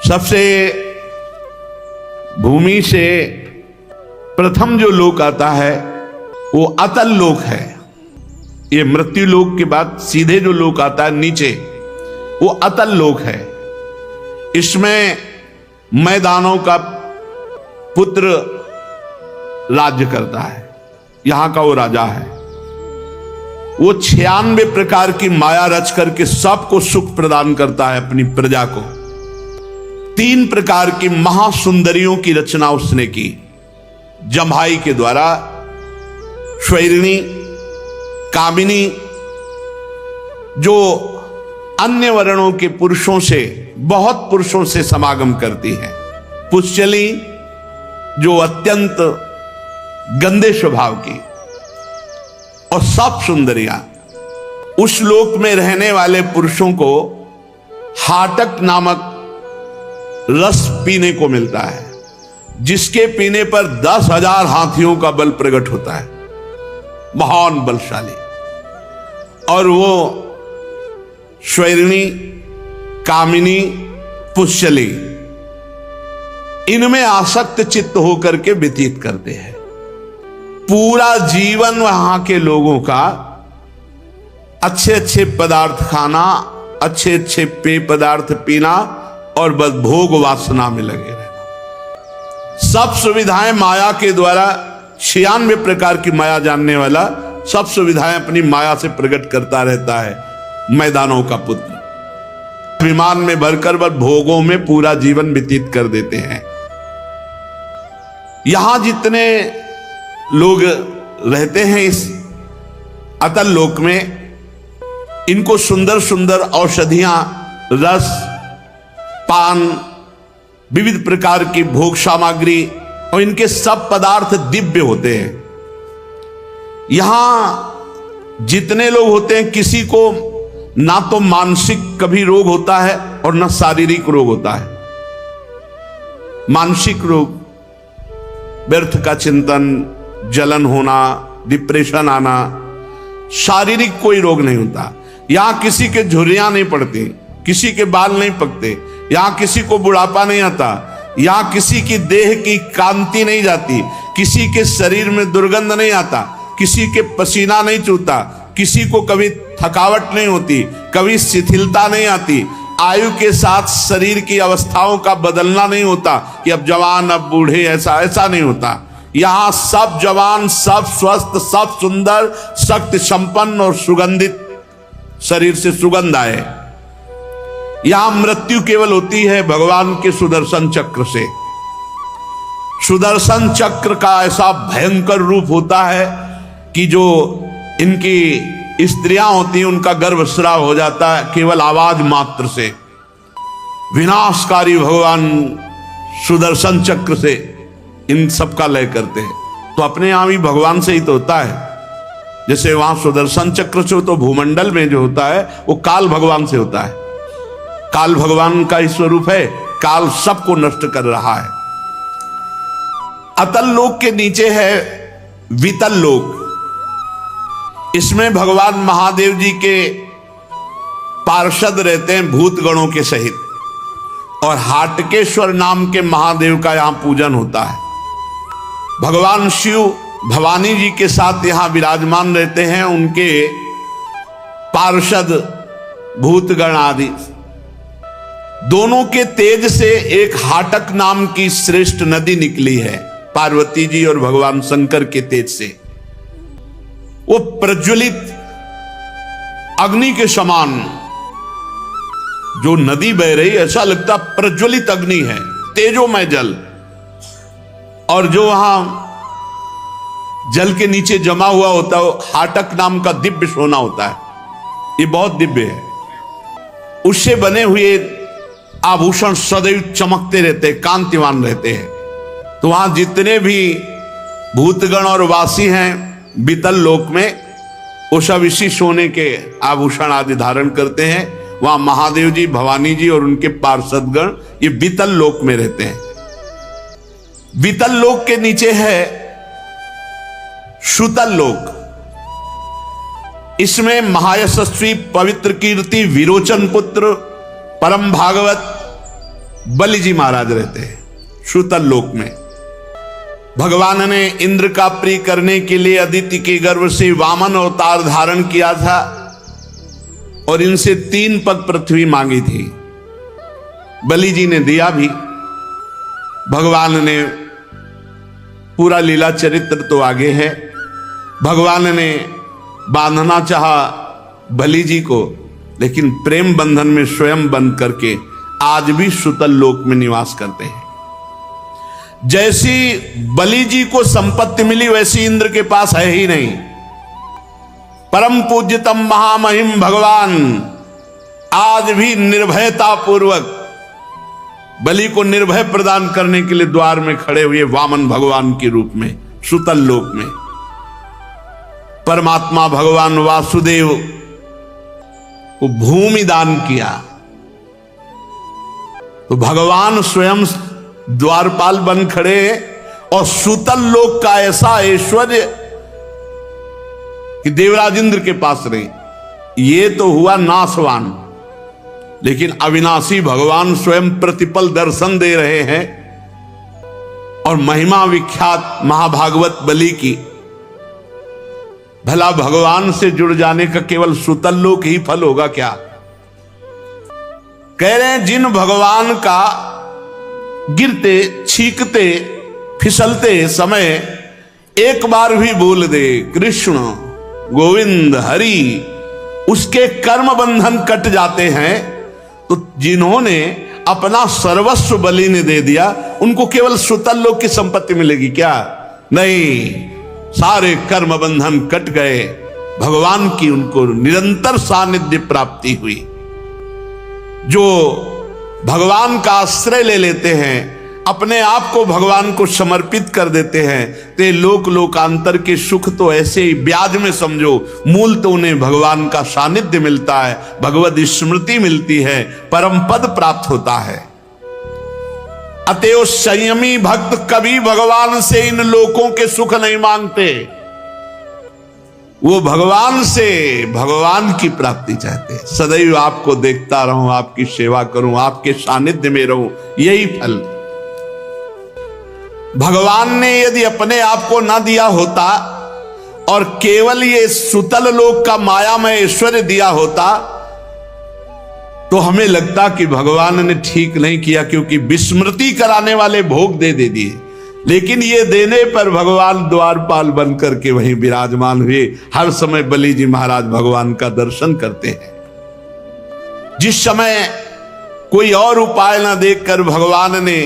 सबसे भूमि से प्रथम जो लोक आता है वो अतल लोक है। ये मृत्यु लोक के बाद सीधे जो लोक आता है नीचे, वो अतल लोक है। इसमें मैदानों का पुत्र राज्य करता है, यहां का वो राजा है। वो 96 प्रकार की माया रच करके सबको सुख प्रदान करता है अपनी प्रजा को। 3 प्रकार की महासुंदरियों की रचना उसने की जम्हाई के द्वारा, स्वैरिणी, कामिनी, जो अन्य वर्णों के पुरुषों से, बहुत पुरुषों से समागम करती है, पुष्चली, जो अत्यंत गंदे स्वभाव की, और सब सुंदरियां। उस लोक में रहने वाले पुरुषों को हाटक नामक रस पीने को मिलता है, जिसके पीने पर 10,000 हाथियों का बल प्रकट होता है, महान बलशाली। और वो स्वैरिणी, कामिनी, पुष्चली, इनमें आसक्त चित्त होकर के व्यतीत करते हैं। पूरा जीवन वहां के लोगों का अच्छे अच्छे पदार्थ खाना, अच्छे अच्छे पेय पदार्थ पीना और बस भोग वासना में लगे रहना। सब सुविधाएं माया के द्वारा, 96 प्रकार की माया जानने वाला सब सुविधाएं अपनी माया से प्रकट करता रहता है। मैदानों का पुत्र विमान में भरकर बस भोगों में पूरा जीवन व्यतीत कर देते हैं। यहां जितने लोग रहते हैं इस अतल लोक में, इनको सुंदर सुंदर औषधियां, रस, पान, विविध प्रकार की भोग सामग्री और इनके सब पदार्थ दिव्य होते हैं। यहां जितने लोग होते हैं, किसी को ना तो मानसिक कभी रोग होता है और ना शारीरिक रोग होता है। मानसिक रोग, व्यर्थ का चिंतन, जलन होना, डिप्रेशन आना, शारीरिक कोई रोग नहीं होता। यहां किसी के झुर्रियां नहीं पड़ती, किसी के बाल नहीं पकते, यहां किसी को बुढ़ापा नहीं आता, यहां किसी की देह की कांति नहीं जाती, किसी के शरीर में दुर्गंध नहीं आता, किसी के पसीना नहीं चूता, किसी को कभी थकावट नहीं होती, कभी शिथिलता नहीं आती। आयु के साथ शरीर की अवस्थाओं का बदलना नहीं होता कि अब जवान अब बूढ़े, ऐसा नहीं होता। यहां सब जवान, सब स्वस्थ, सब सुंदर, शक्ति संपन्न और सुगंधित शरीर से सुगंध आए। यहां मृत्यु केवल होती है भगवान के सुदर्शन चक्र से। सुदर्शन चक्र का ऐसा भयंकर रूप होता है कि जो इनकी स्त्रियां होती हैं उनका गर्भस्राव हो जाता है केवल आवाज मात्र से। विनाशकारी भगवान सुदर्शन चक्र से इन सब का लय करते हैं। तो अपने यहां भी भगवान से ही तो होता है। जैसे वहां सुदर्शन चक्र से, तो भूमंडल में जो होता है वो काल भगवान से होता है। काल भगवान का ही स्वरूप है, काल सबको नष्ट कर रहा है। अतल लोक के नीचे है वितल लोक। इसमें भगवान महादेव जी के पार्षद रहते हैं भूत गणों के सहित, और हाटकेश्वर नाम के महादेव का यहां पूजन होता है। भगवान शिव भवानी जी के साथ यहां विराजमान रहते हैं, उनके पार्षद भूतगण आदि। दोनों के तेज से एक हाटक नाम की श्रेष्ठ नदी निकली है, पार्वती जी और भगवान शंकर के तेज से। वो प्रज्वलित अग्नि के समान जो नदी बह रही, ऐसा लगता प्रज्वलित अग्नि है, तेजोमय जल। और जो वहां जल के नीचे जमा हुआ होता है हाटक नाम का दिव्य सोना होता है। ये बहुत दिव्य है। उससे बने हुए आभूषण सदैव चमकते रहते हैं, कांतिवान रहते हैं। तो वहां जितने भी भूतगण और वासी हैं बीतल लोक में, वो सब इसी सोने के आभूषण आदि धारण करते हैं। वहां महादेव जी, भवानी जी और उनके पार्षदगण ये बीतल लोक में रहते हैं। बीतल लोक के नीचे है सुतल लोक। इसमें महायशस्वी पवित्र कीर्ति विरोचन पुत्र परम भागवत बलि जी महाराज रहते हैं सूतल लोक में। भगवान ने इंद्र का प्रिय करने के लिए अदिति के गर्भ से वामन अवतार धारण किया था और इनसे 3 पग पृथ्वी मांगी थी। बलि जी ने दिया भी। भगवान ने पूरा लीला चरित्र तो आगे है। भगवान ने बांधना चाहा बलि जी को, लेकिन प्रेम बंधन में स्वयं बंध करके आज भी सूतल लोक में निवास करते हैं। जैसी बलि जी को संपत्ति मिली वैसी इंद्र के पास है ही नहीं। परम पूज्यतम महामहिम भगवान आज भी निर्भयता पूर्वक बलि को निर्भय प्रदान करने के लिए द्वार में खड़े हुए वामन भगवान के रूप में सूतल लोक में। परमात्मा भगवान वासुदेव को भूमि दान किया तो भगवान स्वयं द्वारपाल बन खड़े और सूतल लोक का ऐसा ऐश्वर्य कि देवराज इंद्र के पास नहीं। ये तो हुआ नाशवान, लेकिन अविनाशी भगवान स्वयं प्रतिपल दर्शन दे रहे हैं। और महिमा विख्यात महाभागवत बलि की, भला भगवान से जुड़ जाने का केवल सूतल लोक ही फल होगा क्या? कह रहे हैं जिन भगवान का गिरते छींकते फिसलते समय एक बार भी बोल दे कृष्ण गोविंद हरि, उसके कर्म बंधन कट जाते हैं। तो जिन्होंने अपना सर्वस्व बलि ने दे दिया उनको केवल सूतल लोक की संपत्ति मिलेगी क्या? नहीं, सारे कर्म बंधन कट गए। भगवान की उनको निरंतर सानिध्य प्राप्ति हुई। जो भगवान का आश्रय ले लेते हैं, अपने आप को भगवान को समर्पित कर देते हैं, ते लोक लोकांतर के सुख तो ऐसे ही ब्याज में समझो। मूल तो उन्हें भगवान का सानिध्य मिलता है, भगवद स्मृति मिलती है, परम पद प्राप्त होता है। अतएव संयमी भक्त कभी भगवान से इन लोकों के सुख नहीं मांगते। वो भगवान से भगवान की प्राप्ति चाहते हैं। सदैव आपको देखता रहूं, आपकी सेवा करूं, आपके सानिध्य में रहूं, यही फल। भगवान ने यदि अपने आप को ना दिया होता और केवल ये सुतल लोक का मायामय ऐश्वर्य दिया होता तो हमें लगता कि भगवान ने ठीक नहीं किया, क्योंकि विस्मृति कराने वाले भोग दे दिए। लेकिन ये देने पर भगवान द्वारपाल बनकर के वहीं विराजमान हुए। हर समय बलि जी महाराज भगवान का दर्शन करते हैं। जिस समय कोई और उपाय न देखकर भगवान ने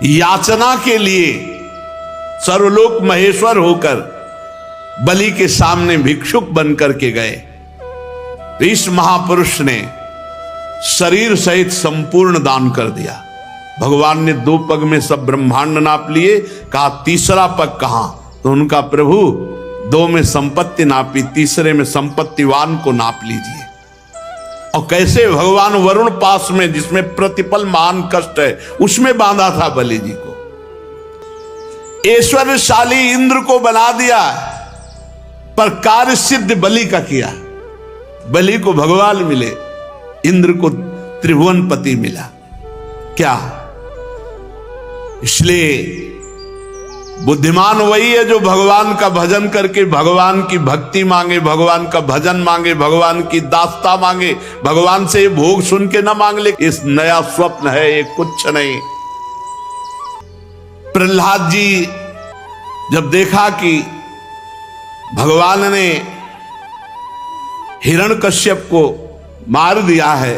याचना के लिए सर्वलोक महेश्वर होकर बलि के सामने भिक्षुक बनकर के गए, इस महापुरुष ने शरीर सहित संपूर्ण दान कर दिया। भगवान ने 2 पग में सब ब्रह्मांड नाप लिए। कहा तीसरा पग कहां? तो उनका प्रभु 2 में संपत्ति नापी, तीसरे में संपत्तिवान को नाप लीजिए। और कैसे भगवान वरुण पास में, जिसमें प्रतिपल महान कष्ट है, उसमें बांधा था बलि जी को। ऐश्वर्यशाली इंद्र को बना दिया, पर कार्य सिद्ध बलि का किया। बलि को भगवान मिले, इंद्र को त्रिभुवनपति मिला। क्या? इसलिए बुद्धिमान वही है जो भगवान का भजन करके भगवान की भक्ति मांगे, भगवान का भजन मांगे, भगवान की दास्ता मांगे, भगवान से ये भोग सुन के ना मांग ले। इस नया स्वप्न है, ये कुछ नहीं। प्रहलाद जी जब देखा कि भगवान ने हिरण्यकश्यप को मार दिया है,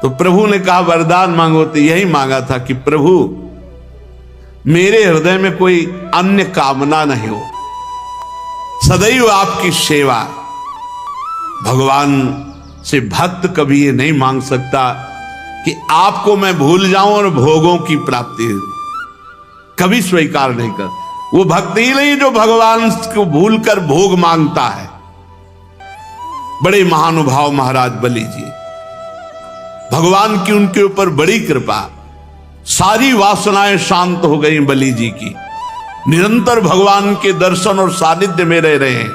तो प्रभु ने कहा वरदान मांगो। तो यही मांगा था कि प्रभु मेरे हृदय में कोई अन्य कामना नहीं हो, सदैव आपकी सेवा। भगवान से भक्त कभी ये नहीं मांग सकता कि आपको मैं भूल जाऊं और भोगों की प्राप्ति कभी स्वीकार नहीं कर। वो भक्त ही नहीं जो भगवान को भूलकर भोग मांगता है। बड़े महानुभाव महाराज बलि जी, भगवान की उनके ऊपर बड़ी कृपा। सारी वासनाएं शांत हो गई बलि जी की, निरंतर भगवान के दर्शन और सानिध्य में रह रहे हैं।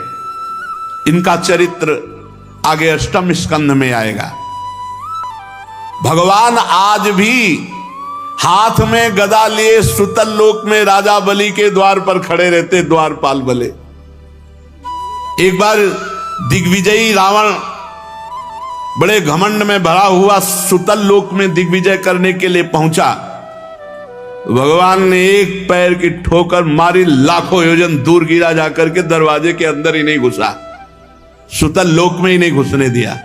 इनका चरित्र आगे 8वें स्कंध में आएगा। भगवान आज भी हाथ में गदा लिए सुतल लोक में राजा बलि के द्वार पर खड़े रहते, द्वारपाल बले। एक बार दिग्विजयी रावण बड़े घमंड में भरा हुआ सुतल लोक में दिग्विजय करने के लिए पहुंचा। भगवान ने एक पैर की ठोकर मारी, लाखों योजन दूर गिरा, जाकर के दरवाजे के अंदर ही नहीं घुसा, सुतल लोक में ही नहीं घुसने दिया।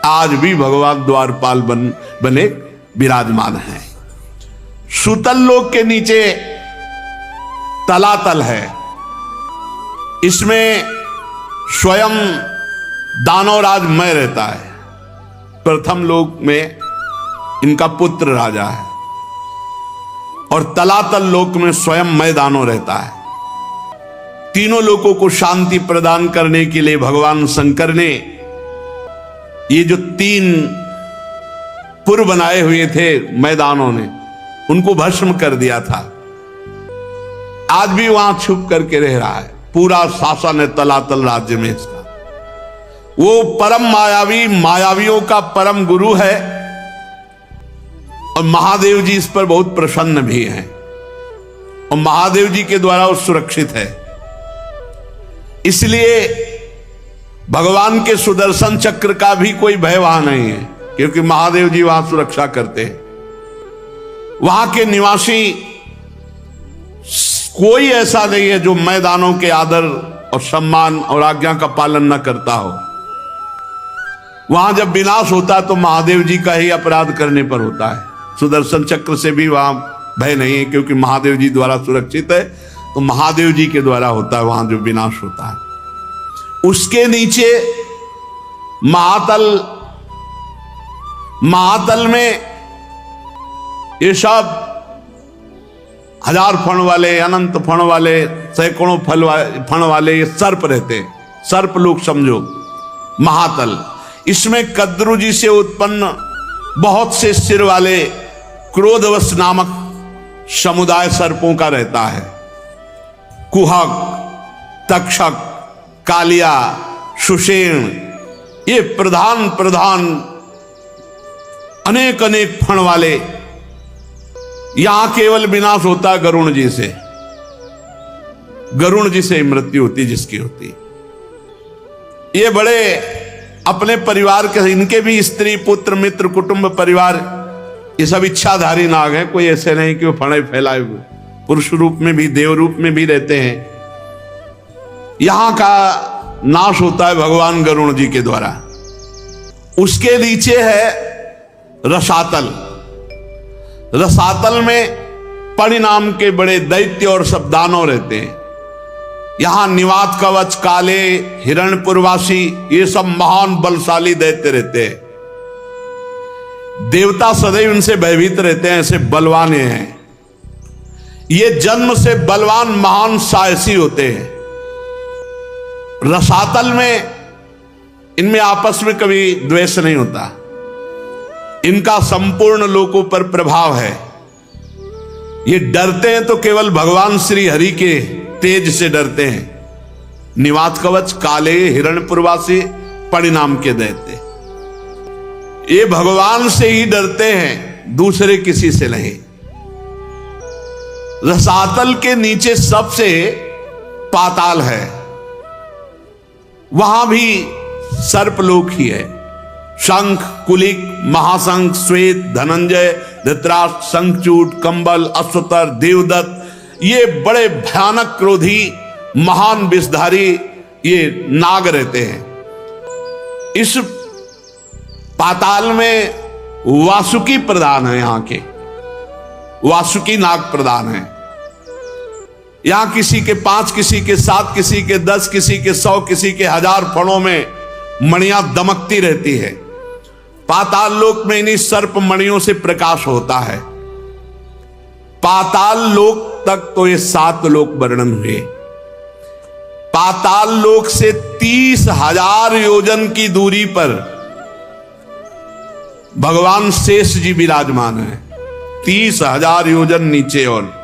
आज भी भगवान द्वारपाल बने विराजमान हैं। सुतल लोक के नीचे तलातल है, इसमें स्वयं दानवराज मैं रहता है। प्रथम लोक में इनका पुत्र राजा है और तलातल लोक में स्वयं मैं दानव रहता है। तीनों लोगों को शांति प्रदान करने के लिए भगवान शंकर ने ये जो 3 पुर बनाए हुए थे मैदानों ने, उनको भस्म कर दिया था। आज भी वहां छुप करके रह रहा है। पूरा शासन है तलातल राज्य में इसका। वो परम मायावी, मायावियों का परम गुरु है और महादेव जी इस पर बहुत प्रसन्न भी हैं और महादेव जी के द्वारा वो सुरक्षित है। इसलिए भगवान के सुदर्शन चक्र का भी कोई भय वहां नहीं है, क्योंकि महादेव जी वहां सुरक्षा करते हैं। वहां के निवासी कोई ऐसा नहीं है जो मैदानों के आदर और सम्मान और आज्ञा का पालन न करता हो। वहां जब विनाश होता तो महादेव जी का ही अपराध करने पर होता है। सुदर्शन चक्र से भी वहां भय नहीं है, क्योंकि महादेव जी द्वारा सुरक्षित है, तो महादेव जी के द्वारा होता है वहां जो विनाश होता है। उसके नीचे महातल में ये सब 1000 फण वाले, अनंत फण वाले, सैकड़ों फण वाले ये सर्प रहते हैं। सर्प लोग समझो महातल। इसमें कद्रु जी से उत्पन्न बहुत से सिर वाले क्रोधवश नामक समुदाय सर्पों का रहता है। कुहक, तक्षक, कालिया, सुषेण, ये प्रधान अनेक फण वाले। यहां केवल विनाश होता है गरुण जी से। गरुण जी से मृत्यु होती जिसकी होती। ये बड़े अपने परिवार के, इनके भी स्त्री पुत्र मित्र कुटुंब परिवार ये सब इच्छाधारी नाग हैं। कोई ऐसे नहीं कि वो फणे फैलाए हुए, पुरुष रूप में भी देव रूप में भी रहते हैं। यहां का नाश होता है भगवान गरुण जी के द्वारा। उसके नीचे है रसातल। रसातल में परिणाम के बड़े दैत्य और सब दानव रहते हैं। यहां निवात कवच, काले, हिरण्यपुरवासी, ये सब महान बलशाली दैत्य रहते हैं। देवता सदैव इनसे भयभीत रहते हैं, ऐसे बलवान हैं। ये जन्म से बलवान महान साहसी होते हैं। रसातल में इनमें आपस में कभी द्वेष नहीं होता। इनका संपूर्ण लोकों पर प्रभाव है। ये डरते हैं तो केवल भगवान श्री हरि के तेज से डरते हैं। निवात कवच, काले, हिरण्यपुरवासी, परिणाम के दैत्य, ये भगवान से ही डरते हैं, दूसरे किसी से नहीं। रसातल के नीचे सबसे पाताल है, वहां भी सर्पलोक ही है। शंख, कुलिक, महाशंख, श्वेत, धनंजय, धृतराष्ट्र, शंखचूड, कंबल, अश्वतर, देवदत्त, ये बड़े भयानक क्रोधी महान विषधारी ये नाग रहते हैं। इस पाताल में वासुकी प्रधान है। यहां के वासुकी नाग प्रधान है। यहां किसी के 5, किसी के 7, किसी के 10, किसी के 100, किसी के 1000 फणों में मणियां दमकती रहती है। पाताल लोक में इन्हीं सर्प मणियों से प्रकाश होता है। पाताल लोक तक तो ये 7 लोक वर्णन हुए। पाताल लोक से 30,000 योजन की दूरी पर भगवान शेष जी विराजमान है। 30,000 योजन नीचे। और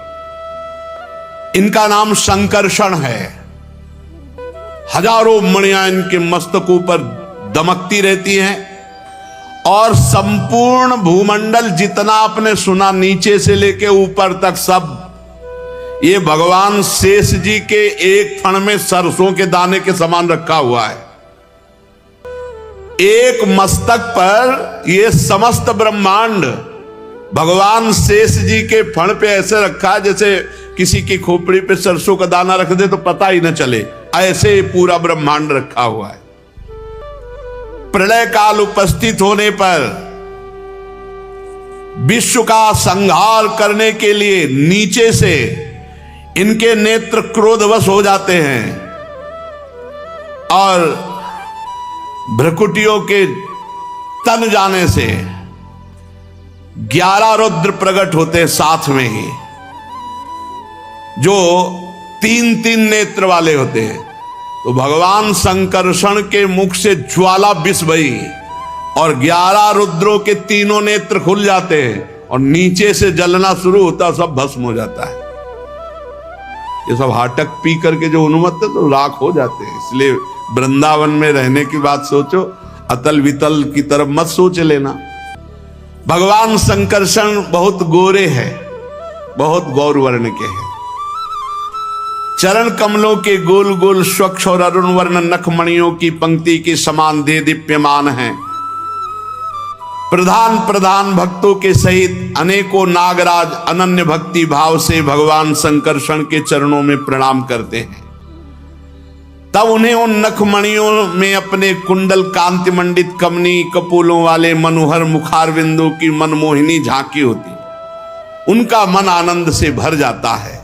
इनका नाम संकर्षण है। हजारों मणियां इनके मस्तकों पर दमकती रहती हैं और संपूर्ण भूमंडल जितना आपने सुना नीचे से लेके ऊपर तक सब, ये भगवान शेष जी के एक फण में सरसों के दाने के समान रखा हुआ है। एक मस्तक पर ये समस्त ब्रह्मांड भगवान शेष जी के फण पे ऐसे रखा है जैसे किसी की खोपड़ी पे सरसों का दाना रख दे तो पता ही न चले, ऐसे पूरा ब्रह्मांड रखा हुआ है। प्रलय काल उपस्थित होने पर विश्व का संहार करने के लिए नीचे से इनके नेत्र क्रोधवश हो जाते हैं और भ्रकुटियों के तन जाने से 11 रुद्र प्रकट होते हैं साथ में ही, जो 3-3 नेत्र वाले होते हैं। तो भगवान संकर्षण के मुख से ज्वाला विष बही और 11 रुद्रों के तीनों नेत्र खुल जाते हैं और नीचे से जलना शुरू होता, सब भस्म हो जाता है। ये सब हाटक पी करके जो उन्मत्त है तो राख हो जाते हैं। इसलिए वृंदावन में रहने की बात सोचो, अतल वितल की तरफ मत सोच लेना। भगवान संकर्षण बहुत गोरे हैं, बहुत गौर वर्ण के हैं। चरण कमलों के गोल गोल स्वच्छ और अरुण वर्ण नखमणियों की पंक्ति के समान दे दीप्यमान हैं। प्रधान प्रधान भक्तों के सहित अनेकों नागराज अनन्य भक्ति भाव से भगवान संकर्षण के चरणों में प्रणाम करते हैं। तब उन्हें उन नखमणियों में अपने कुंडल कांति मंडित कमनी कपोलों वाले मनोहर मुखारविंदों की मनमोहिनी झांकी होती, उनका मन आनंद से भर जाता है।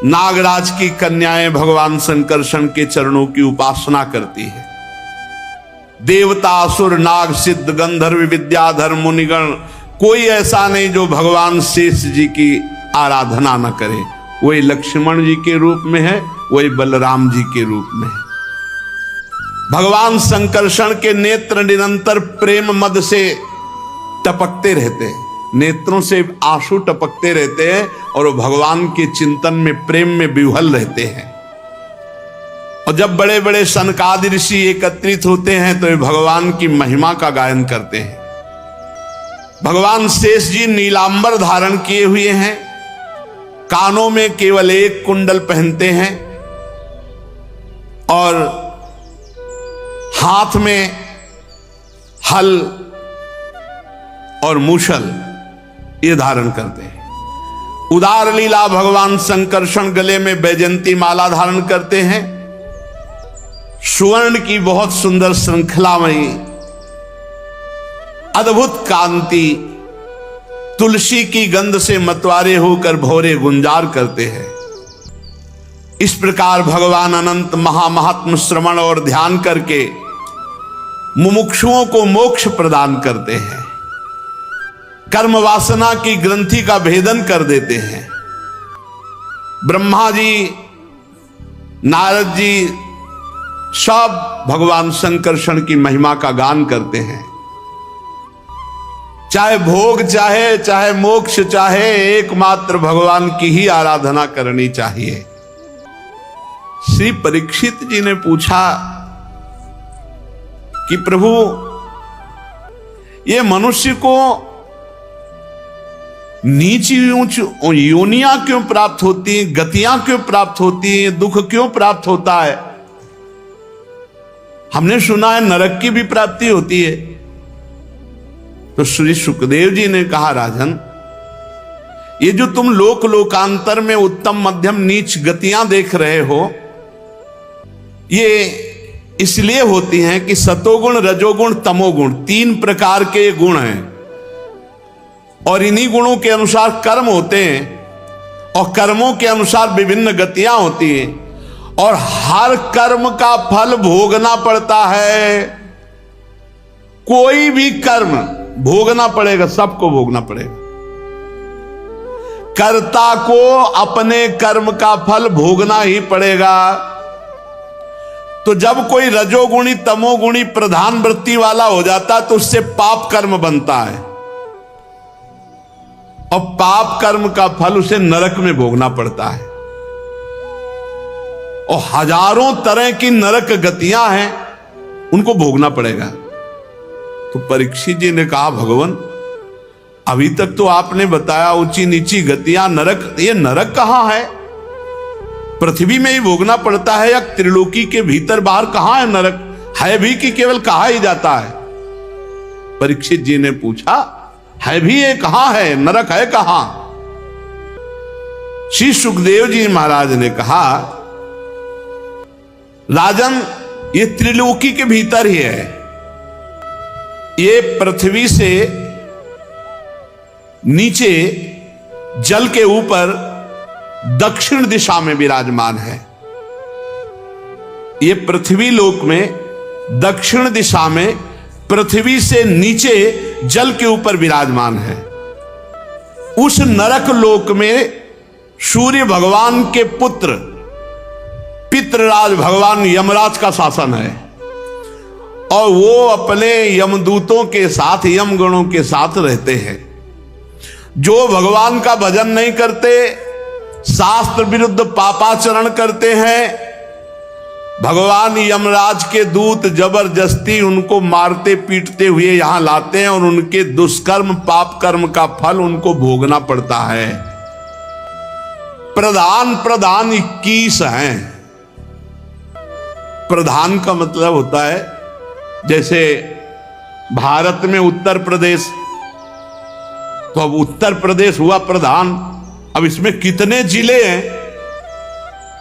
नागराज की कन्याएं भगवान संकर्षण के चरणों की उपासना करती है। देवता असुर नाग सिद्ध गंधर्व विद्याधर मुनिगण कोई ऐसा नहीं जो भगवान शेष जी की आराधना न करे। वही लक्ष्मण जी के रूप में है, वही बलराम जी के रूप में है। भगवान संकर्षण के नेत्र निरंतर प्रेम मद से टपकते रहते हैं, नेत्रों से आंसू टपकते रहते हैं और वो भगवान के चिंतन में प्रेम में विह्वल रहते हैं। और जब बड़े बड़े सनकादि ऋषि एकत्रित होते हैं तो ये भगवान की महिमा का गायन करते हैं। भगवान शेष जी नीलांबर धारण किए हुए हैं, कानों में केवल एक कुंडल पहनते हैं और हाथ में हल और मूषल ये धारण करते हैं। उदार लीला भगवान संकर्षण गले में बैजंती माला धारण करते हैं। सुवर्ण की बहुत सुंदर श्रृंखलामयी अद्भुत कांति तुलसी की गंध से मतवारे होकर भौरे गुंजार करते हैं। इस प्रकार भगवान अनंत महामहात्म श्रवण और ध्यान करके मुमुक्षुओं को मोक्ष प्रदान करते हैं, कर्म वासना की ग्रंथि का भेदन कर देते हैं। ब्रह्मा जी नारद जी सब भगवान संकर्षण की महिमा का गान करते हैं। चाहे भोग चाहे मोक्ष चाहे, एकमात्र भगवान की ही आराधना करनी चाहिए। श्री परीक्षित जी ने पूछा कि प्रभु ये मनुष्य को नीची ऊंच योनियां क्यों प्राप्त होती हैं, गतियां क्यों प्राप्त होती हैं, दुख क्यों प्राप्त होता है? हमने सुना है नरक की भी प्राप्ति होती है। तो श्री सुखदेव जी ने कहा, राजन ये जो तुम लोक लोकांतर में उत्तम मध्यम नीच गतियां देख रहे हो, ये इसलिए होती हैं कि सतोगुण रजोगुण तमोगुण 3 प्रकार के गुण हैं और इन्हीं गुणों के अनुसार कर्म होते हैं और कर्मों के अनुसार विभिन्न गतियां होती हैं और हर कर्म का फल भोगना पड़ता है। कोई भी कर्म भोगना पड़ेगा, सबको भोगना पड़ेगा। कर्ता को अपने कर्म का फल भोगना ही पड़ेगा। तो जब कोई रजोगुणी तमोगुणी प्रधान वृत्ति वाला हो जाता है तो उससे पाप कर्म बनता है और पाप कर्म का फल उसे नरक में भोगना पड़ता है। और हजारों तरह की नरक गतियां हैं, उनको भोगना पड़ेगा। तो परीक्षित जी ने कहा, भगवान अभी तक तो आपने बताया ऊंची नीची गतियां, नरक, ये नरक कहां है? पृथ्वी में ही भोगना पड़ता है या त्रिलोकी के भीतर बाहर कहां है नरक? है भी कि केवल कहा ही जाता है? परीक्षित जी ने पूछा, है भी ये कहां है, नरक है कहां? श्री सुखदेव जी महाराज ने कहा, राजन ये त्रिलोकी के भीतर ही है। ये पृथ्वी से नीचे जल के ऊपर दक्षिण दिशा में विराजमान है। ये पृथ्वी लोक में दक्षिण दिशा में पृथ्वी से नीचे जल के ऊपर विराजमान है। उस नरक लोक में सूर्य भगवान के पुत्र पितृराज भगवान यमराज का शासन है और वो अपने यमदूतों के साथ, यमगणों के साथ रहते हैं। जो भगवान का भजन नहीं करते, शास्त्र विरुद्ध पापाचरण करते हैं, भगवान यमराज के दूत जबरदस्ती उनको मारते पीटते हुए यहां लाते हैं और उनके दुष्कर्म पाप कर्म का फल उनको भोगना पड़ता है। प्रधान 21 हैं। प्रधान का मतलब होता है, जैसे भारत में उत्तर प्रदेश, तो अब उत्तर प्रदेश हुआ प्रधान। अब इसमें कितने जिले हैं,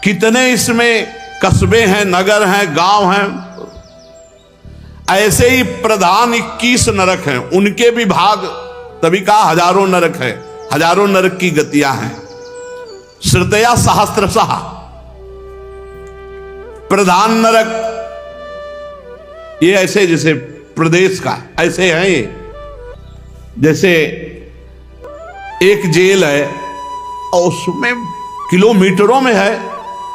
कितने इसमें कस्बे हैं, नगर हैं, गांव हैं, ऐसे ही प्रधान 21 नरक हैं। उनके भी भाग, तभी कहा हजारों नरक है, हजारों नरक की गतियां हैं। श्रुतया सहस्त्रशः प्रधान नरक, ये ऐसे जैसे प्रदेश का ऐसे है। ये जैसे एक जेल है और उसमें किलोमीटरों में है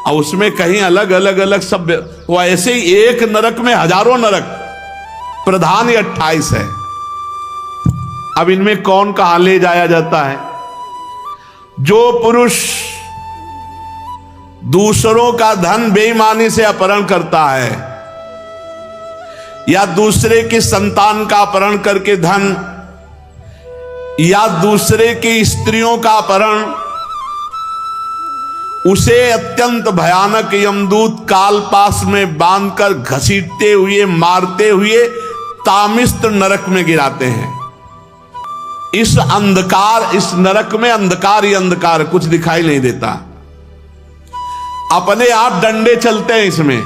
और उसमें कहीं अलग अलग अलग सब, वो ऐसे ही एक नरक में हजारों नरक। प्रधान 28 है। अब इनमें कौन कहां ले जाया जाता है? जो पुरुष दूसरों का धन बेईमानी से अपहरण करता है या दूसरे की संतान का अपहरण करके धन, या दूसरे की स्त्रियों का अपहरण, उसे अत्यंत भयानक यमदूत कालपास में बांधकर घसीटते हुए, मारते हुए तामिस्त नरक में गिराते हैं। इस अंधकार, इस नरक में अंधकार ही अंधकार, कुछ दिखाई नहीं देता। अपने आप डंडे चलते हैं, इसमें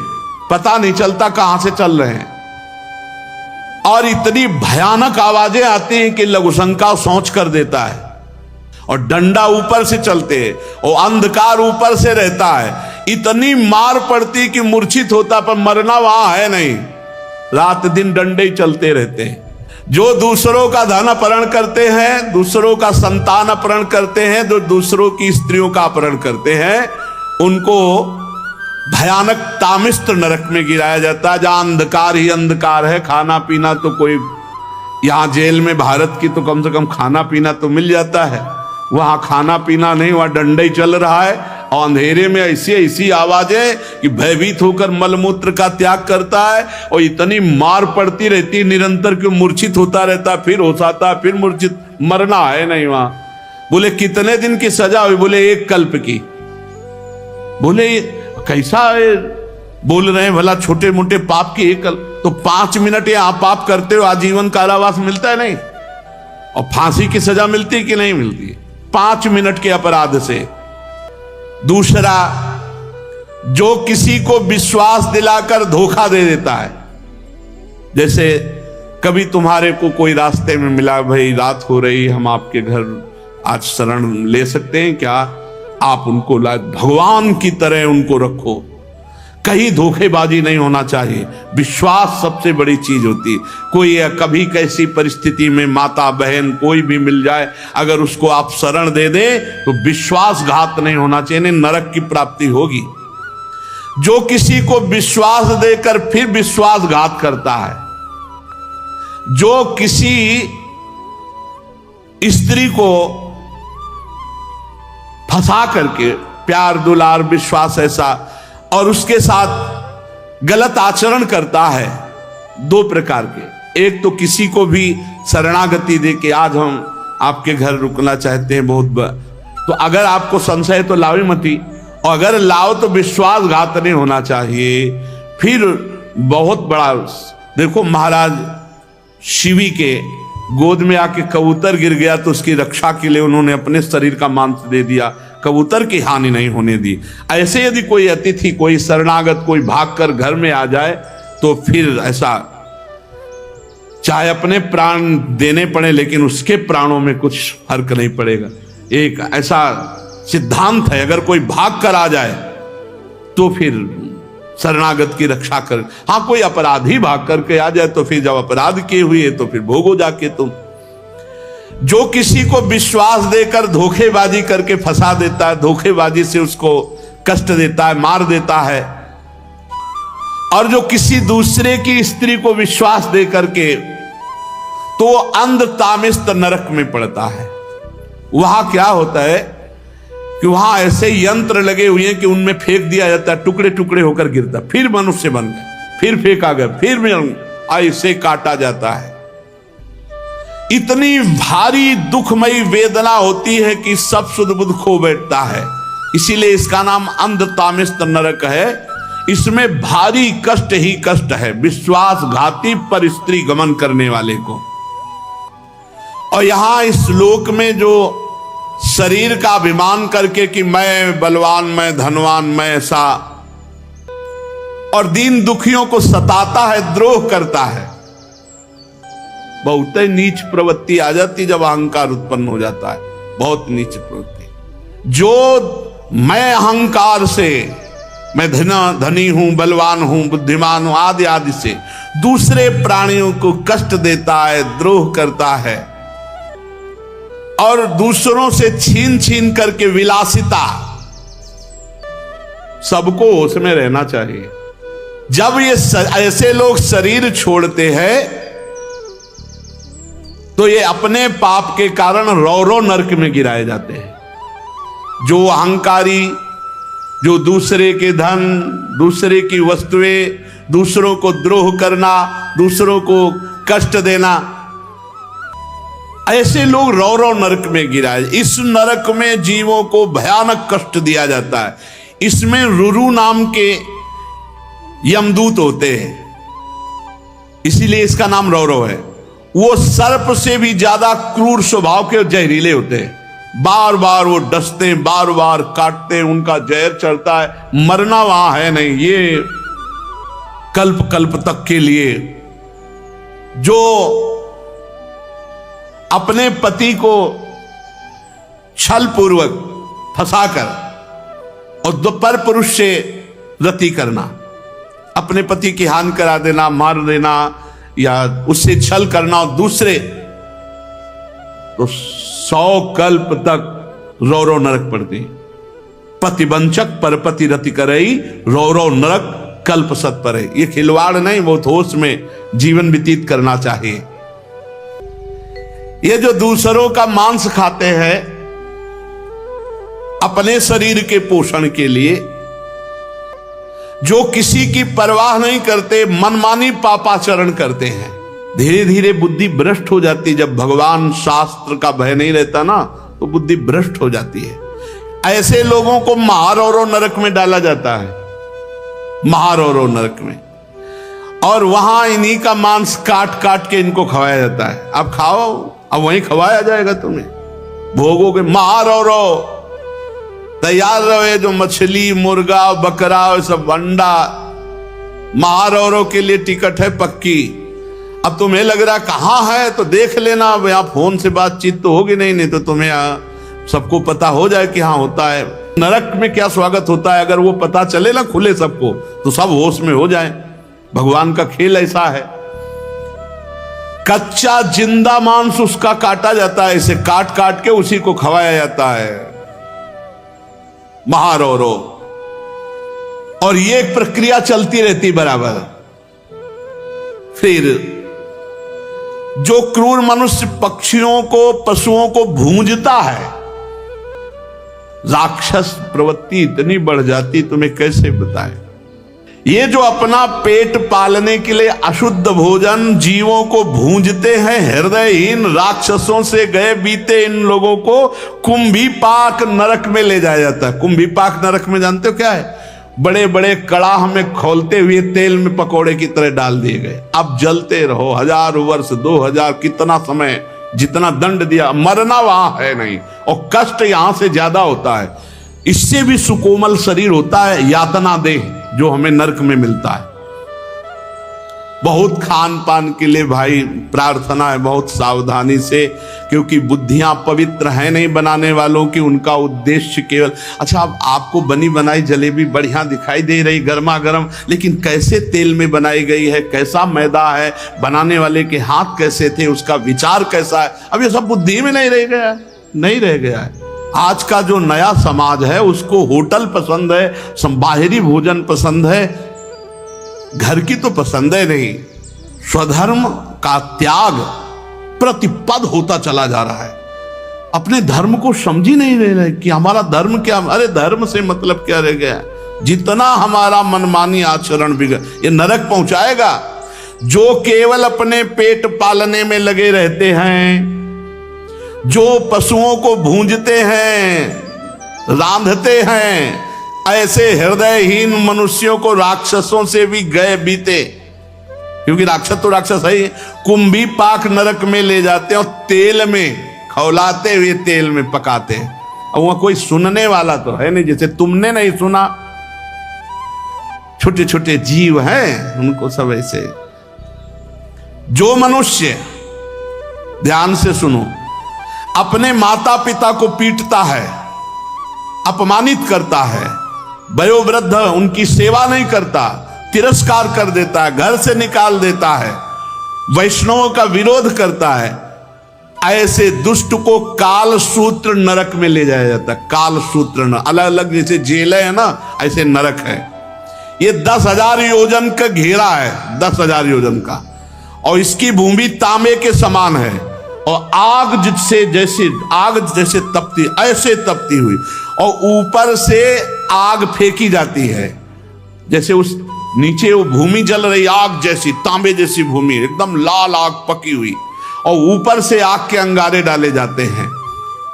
पता नहीं चलता कहां से चल रहे हैं और इतनी भयानक आवाजें आती हैं कि लघुशंका सोच कर देता है। और डंडा ऊपर से चलते हैं और अंधकार ऊपर से रहता है, इतनी मार पड़ती कि मूर्छित होता, पर मरना वहां है नहीं। रात दिन डंडे ही चलते रहते हैं। जो दूसरों का धन अपहरण करते हैं, दूसरों का संतान अपहरण करते हैं, जो दूसरों की स्त्रियों का अपहरण करते हैं, उनको भयानक तामिस्त नरक में गिराया जाता है, जहां अंधकार ही अंधकार है। खाना पीना तो कोई, यहां जेल में भारत की तो कम से कम खाना पीना तो मिल जाता है, वहां खाना पीना नहीं, वहां डंडा ही चल रहा है और अंधेरे में ऐसी ऐसी आवाजें कि भयभीत होकर मलमूत्र का त्याग करता है और इतनी मार पड़ती रहती है निरंतर कि मूर्छित होता रहता, फिर होता, फिर मूर्छित, मरना है नहीं वहां। बोले कितने दिन की सजा हुई? बोले 1 कल्प की। बोले कैसा है? बोल रहे हैं भला छोटे मोटे पाप की 1 कल्प, तो 5 मिनट यहां पाप करते हो आजीवन कारावास मिलता है नहीं, और फांसी की सजा मिलती कि नहीं मिलती? 5 मिनट के अपराध से। दूसरा, जो किसी को विश्वास दिलाकर धोखा दे देता है, जैसे कभी तुम्हारे को कोई रास्ते में मिला, भाई रात हो रही, हम आपके घर आज शरण ले सकते हैं क्या? आप उनको भगवान की तरह उनको रखो, कहीं धोखेबाजी नहीं होना चाहिए। विश्वास सबसे बड़ी चीज होती है। कोई कभी कैसी परिस्थिति में माता बहन कोई भी मिल जाए, अगर उसको आप शरण दे दें तो विश्वासघात नहीं होना चाहिए, नरक की प्राप्ति होगी। जो किसी को विश्वास देकर फिर विश्वासघात करता है, जो किसी स्त्री को फंसा करके प्यार दुलार विश्वास ऐसा और उसके साथ गलत आचरण करता है, 2 प्रकार के। एक तो किसी को भी शरणागति दे के आज हम आपके घर रुकना चाहते हैं तो अगर आपको संशय है तो लाओ ही मती, और अगर लाओ तो विश्वासघात नहीं होना चाहिए। फिर बहुत बड़ा, देखो महाराज शिवी के गोद में आके कबूतर गिर गया तो उसकी रक्षा के लिए उन्होंने अपने शरीर का मांस दे दिया, कबूतर की हानि नहीं होने दी। ऐसे यदि कोई अतिथि, कोई शरणागत, कोई भागकर घर में आ जाए तो फिर ऐसा चाहे अपने प्राण देने पड़े लेकिन उसके प्राणों में कुछ फर्क नहीं पड़ेगा। एक ऐसा सिद्धांत है, अगर कोई भाग कर आ जाए तो फिर शरणागत की रक्षा कर। हाँ, कोई अपराधी भाग करके आ जाए तो फिर जब अपराध किए हुए तो फिर भोगो जाके तुम। जो किसी को विश्वास देकर धोखेबाजी करके फंसा देता है, धोखेबाजी से उसको कष्ट देता है, मार देता है, और जो किसी दूसरे की स्त्री को विश्वास दे करके, तो अंध तामिस्त नरक में पड़ता है। वहां क्या होता है कि वहां ऐसे यंत्र लगे हुए हैं कि उनमें फेंक दिया जाता है, टुकड़े टुकड़े होकर गिरता, फिर मनुष्य बन गए, फिर फेंका गया, फिर ऐसे काटा जाता है। इतनी भारी दुखमयी वेदना होती है कि सब सुध बुध खो बैठता है। इसीलिए इसका नाम अंध तामिस्त नरक है। इसमें भारी कष्ट ही कष्ट है विश्वासघाती पर स्त्री गमन करने वाले को। और यहां इस लोक में जो शरीर का अभिमान करके कि मैं बलवान, मैं धनवान, मैं ऐसा, और दीन दुखियों को सताता है, द्रोह करता है, बहुत ही नीच प्रवृत्ति आ जाती जब अहंकार उत्पन्न हो जाता है। बहुत नीच प्रवृत्ति। जो मैं अहंकार से, मैं धनी हूं, बलवान हूं, बुद्धिमान हूं, आदि आदि से दूसरे प्राणियों को कष्ट देता है, द्रोह करता है, और दूसरों से छीन छीन करके विलासिता। सबको उसमें रहना चाहिए। जब ये ऐसे लोग शरीर छोड़ते हैं तो ये अपने पाप के कारण रौरव नरक में गिराए जाते हैं। जो अहंकारी, जो दूसरे के धन, दूसरे की वस्तुएं, दूसरों को द्रोह करना, दूसरों को कष्ट देना, ऐसे लोग रौरव नरक में गिराए। इस नरक में जीवों को भयानक कष्ट दिया जाता है। इसमें रुरु नाम के यमदूत होते हैं, इसीलिए इसका नाम रौरव है। वो सर्प से भी ज्यादा क्रूर स्वभाव के, जहरीले होते हैं। बार बार वो डसते, बार बार काटते हैं, उनका जहर चढ़ता है। मरना वहां है नहीं, ये कल्प कल्प तक के लिए। जो अपने पति को छल पूर्वक फंसाकर और दोपहर पुरुष से रति करना, अपने पति की हानि करा देना, मार देना, या उससे छल करना, और दूसरे तो 100 कल्प तक रौरव नरक पड़ती। पतिवंचक परपति रति करई, रौरव नरक कल्प सत परे। ये खिलवाड़ नहीं, बहुत होश में जीवन व्यतीत करना चाहिए। ये जो दूसरों का मांस खाते हैं अपने शरीर के पोषण के लिए, जो किसी की परवाह नहीं करते, मनमानी पापाचरण करते हैं, धीरे धीरे बुद्धि भ्रष्ट हो जाती। जब भगवान शास्त्र का भय नहीं रहता ना, तो बुद्धि भ्रष्ट हो जाती है। ऐसे लोगों को महारौरव नरक में डाला जाता है, महारौरव नरक में, और वहां इन्हीं का मांस काट काट के इनको खवाया जाता है। अब खाओ, अब वहीं खवाया जाएगा तुम्हें, भोगोगे। महारौरव तैयार रहे, जो मछली, मुर्गा, बकरा, सब अंडा, महारौरव के लिए टिकट है पक्की। अब तुम्हें लग रहा कहां है तो देख लेना, अब यहां फोन से बातचीत तो होगी नहीं तो तुम्हें सबको पता हो जाए कि हाँ होता है। नरक में क्या स्वागत होता है, अगर वो पता चले ना खुले सबको, तो सब होश में हो जाए। भगवान का खेल ऐसा है। कच्चा जिंदा मांस उसका काटा जाता है, इसे काट काट के उसी को खवाया जाता है, महारौरव। और ये प्रक्रिया चलती रहती बराबर। फिर जो क्रूर मनुष्य पक्षियों को, पशुओं को भूंजता है, राक्षस प्रवृत्ति इतनी बढ़ जाती, तुम्हें कैसे बताएं। ये जो अपना पेट पालने के लिए अशुद्ध भोजन जीवों को भूंजते हैं, हृदयहीन राक्षसों से गए बीते इन लोगों को कुंभीपाक नरक में ले जाया जाता है। कुंभीपाक नरक में जानते हो क्या है? बड़े बड़े कड़ाह में खौलते हुए तेल में पकोड़े की तरह डाल दिए गए। अब जलते रहो 1000 वर्ष 2000 कितना समय, जितना दंड दिया, मरना वहां है नहीं, और कष्ट यहां से ज्यादा होता है। इससे भी सुकोमल शरीर होता है यातना देह जो हमें नरक में मिलता है। बहुत खान पान के लिए भाई प्रार्थना है, बहुत सावधानी से, क्योंकि बुद्धियां पवित्र हैं नहीं बनाने वालों की। उनका उद्देश्य केवल, अच्छा अब आपको बनी बनाई जलेबी बढ़िया दिखाई दे रही गर्मा गर्म, लेकिन कैसे तेल में बनाई गई है, कैसा मैदा है, बनाने वाले के हाथ कैसे थे, उसका विचार कैसा है, अब ये सब बुद्धि में नहीं रह गया, नहीं रह गया है। आज का जो नया समाज है उसको होटल पसंद है, बाहरी भोजन पसंद है, घर की तो पसंद है नहीं। स्वधर्म का त्याग प्रतिपद होता चला जा रहा है। अपने धर्म को समझ ही नहीं रहे कि हमारा धर्म क्या। अरे धर्म से मतलब क्या रह गया? जितना हमारा मनमानी आचरण बिगड़, ये नरक पहुंचाएगा। जो केवल अपने पेट पालने में लगे रहते हैं, जो पशुओं को भूंजते हैं, रांधते हैं, ऐसे हृदयहीन मनुष्यों को राक्षसों से भी गए बीते, क्योंकि राक्षस तो राक्षस है, कुंभीपाक नरक में ले जाते हैं और तेल में खौलाते हुए तेल में पकाते हैं। और वहां कोई सुनने वाला तो है नहीं, जैसे तुमने नहीं सुना, छोटे छोटे जीव हैं उनको सब ऐसे। जो मनुष्य, ध्यान से सुनो, अपने माता पिता को पीटता है, अपमानित करता है, वयोवृद्ध उनकी सेवा नहीं करता, तिरस्कार कर देता है, घर से निकाल देता है, वैष्णवों का विरोध करता है, ऐसे दुष्ट को काल सूत्र नरक में ले जाया जाता है। काल सूत्र न, अलग अलग जैसे जेलें है ना, ऐसे नरक है। ये 10,000 योजन का घेरा है, 10,000 योजन का, और इसकी भूमि तांबे के समान है, और आग जैसे तपती, ऐसे तपती हुई, और ऊपर से आग फेंकी जाती है, जैसे उस नीचे वो भूमि जल रही, आग जैसी, तांबे जैसी भूमि, एकदम लाल आग पकी हुई, और ऊपर से आग के अंगारे डाले जाते हैं।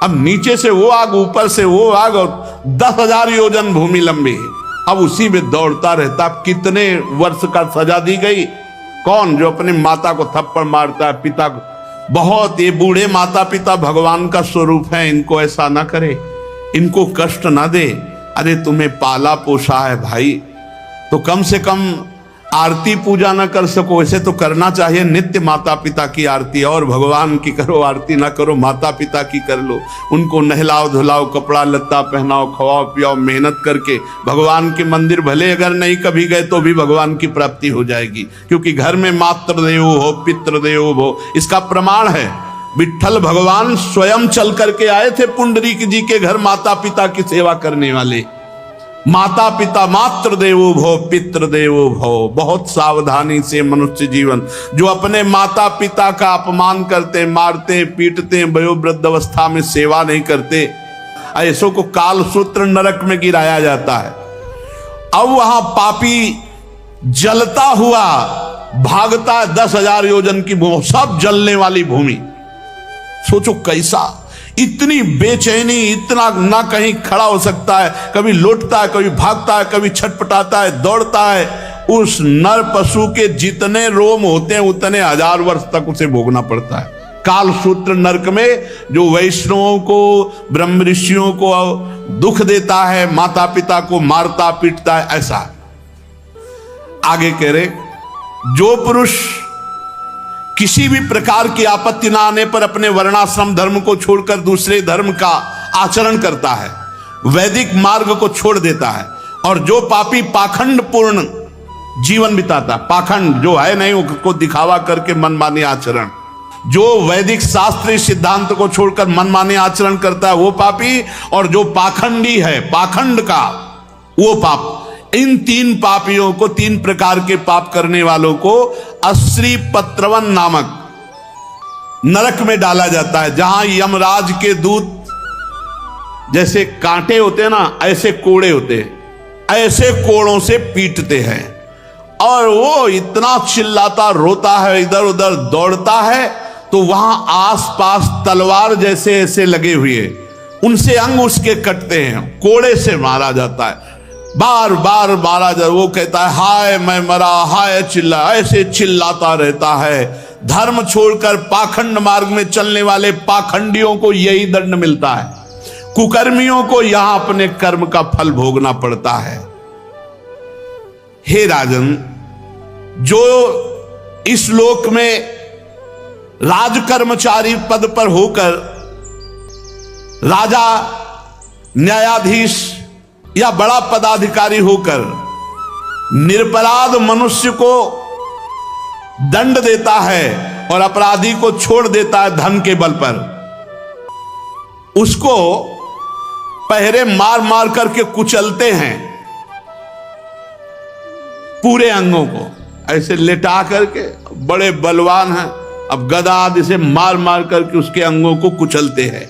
अब नीचे से वो आग, ऊपर से वो आग, और 10,000 योजन भूमि लंबी है। अब उसी में दौड़ता रहता। अब कितने वर्ष का सजा दी गई? कौन? जो अपने माता को थप्पड़ मारता है, पिता को। बहुत ये बूढ़े माता पिता भगवान का स्वरूप है, इनको ऐसा ना करे, इनको कष्ट ना दे। अरे तुम्हें पाला पोसा है भाई, तो कम से कम आरती पूजा ना कर सको, ऐसे तो करना चाहिए। नित्य माता पिता की आरती, और भगवान की करो, आरती ना करो, माता पिता की कर लो। उनको नहलाओ धुलाओ, कपड़ा लत्ता पहनाओ, खवाओ पियाओ, मेहनत करके भगवान के मंदिर भले अगर नहीं कभी गए तो भी भगवान की प्राप्ति हो जाएगी, क्योंकि घर में मातृदेवो हो पितृदेवो हो, इसका प्रमाण है। विट्ठल भगवान स्वयं चल करके आए थे पुंडरीक जी के घर, माता पिता की सेवा करने वाले। माता पिता मातृदेवो भव पितृदेवो भव। बहुत सावधानी से मनुष्य जीवन, जो अपने माता पिता का अपमान करते, मारते, पीटते, वयोवृद्ध अवस्था में सेवा नहीं करते, ऐसों को काल सूत्र नरक में गिराया जाता है। अब वहां पापी जलता हुआ भागता है 10,000 योजन की भूमि, सब जलने वाली भूमि। सोचो कैसा, इतनी बेचैनी, इतना ना कहीं खड़ा हो सकता है, कभी लौटता है, कभी भागता है, कभी छटपटाता है, दौड़ता है। उस नर पशु के जितने रोम होते हैं उतने 1000 वर्ष तक उसे भोगना पड़ता है काल सूत्र नरक में, जो वैष्णवों को, ब्रह्म ऋषियों को दुख देता है, माता पिता को मारता पीटता है। ऐसा आगे कह रहे, जो पुरुष किसी भी प्रकार की आपत्ति ना आने पर अपने वर्णाश्रम धर्म को छोड़कर दूसरे धर्म का आचरण करता है, वैदिक मार्ग को छोड़ देता है, और जो पापी पाखंड पूर्ण जीवन बिताता, पाखंड जो है नहीं उसको दिखावा करके मनमानी आचरण, जो वैदिक शास्त्रीय सिद्धांत को छोड़कर मनमानी आचरण करता है वो पापी, और जो पाखंडी है, पाखंड का वो पाप। इन 3 पापियों को, 3 प्रकार के पाप करने वालों को अश्री पत्रवन नामक नरक में डाला जाता है, जहां यमराज के दूत जैसे कांटे होते हैं ना, ऐसे कोड़े होते हैं, ऐसे कोड़ों से पीटते हैं। और वो इतना चिल्लाता रोता है, इधर उधर दौड़ता है, तो वहां आसपास तलवार जैसे ऐसे लगे हुए, उनसे अंग उसके कटते हैं, कोड़े से मारा जाता है, बार बार मारा जाता। वो कहता है हाय मैं मरा, हाय चिल्ला, ऐसे चिल्लाता रहता है। धर्म छोड़कर पाखंड मार्ग में चलने वाले पाखंडियों को यही दंड मिलता है, कुकर्मियों को यहां अपने कर्म का फल भोगना पड़ता है। हे राजन, जो इस लोक में राजकर्मचारी पद पर होकर राजा, न्यायाधीश या बड़ा पदाधिकारी होकर निरपराध मनुष्य को दंड देता है और अपराधी को छोड़ देता है धन के बल पर, उसको पहरे मार मार करके कुचलते हैं, पूरे अंगों को ऐसे लेटा करके, बड़े बलवान हैं, अब गदा आदि से मार मार करके उसके अंगों को कुचलते हैं।